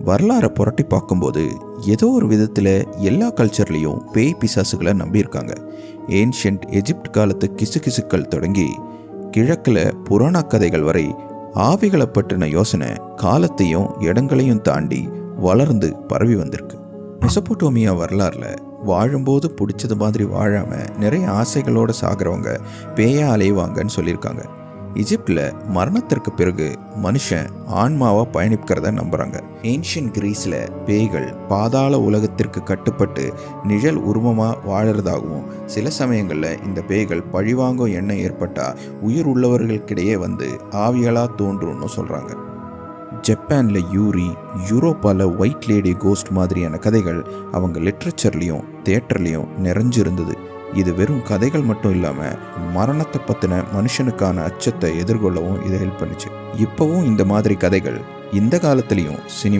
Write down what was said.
வரலாறை புரட்டி பார்க்கும்போது ஏதோ ஒரு விதத்தில் எல்லா கல்ச்சர்லேயும் பேய் பிசாசுகளை நம்பியிருக்காங்க. ஏன்ஷியன்ட் எஜிப்ட் காலத்து கிசுகிசுக்கள் தொடங்கி கிழக்கில் புராண கதைகள் வரை ஆவிகளை பற்றின யோசனை காலத்தையும் இடங்களையும் தாண்டி வளர்ந்து பரவி வந்திருக்கு. மெசபோட்டோமியா வரலாறில் வாழும்போது பிடிச்சது மாதிரி வாழாமல் நிறைய ஆசைகளோடு சாகிறவங்க பேயா அலைவாங்கன்னு சொல்லியிருக்காங்க. எஜிப்டில் மரணத்திற்கு பிறகு மனுஷன் ஆன்மாவாக பயணிக்கிறத நம்புகிறாங்க. ஏன்ஷியன் கிரீஸில் பேய்கள் பாதாள உலகத்திற்கு கட்டுப்பட்டு நிழல் உருவமாக வாழறதாகவும், சில சமயங்களில் இந்த பேய்கள் பழிவாங்கும் எண்ணம் ஏற்பட்டால் உயிர் உள்ளவர்களுக்கிடையே வந்து ஆவிகளாக தோன்றும்னு சொல்கிறாங்க. ஜப்பானில் யூரி, யூரோப்பாவில் ஒயிட் லேடி கோஸ்ட் மாதிரியான கதைகள் அவங்க லிட்ரேச்சர்லேயும் தியேட்டர்லேயும் நிறைஞ்சிருந்தது. இது வெறும் கதைகள் மட்டும் இல்லாமல் மரணத்தை பற்றின மனுஷனுக்கான அச்சத்தை எதிர்கொள்ளவும் இது ஹெல்ப் பண்ணுச்சு. இப்போவும் இந்த மாதிரி கதைகள் இந்த காலத்துலேயும் சினிமா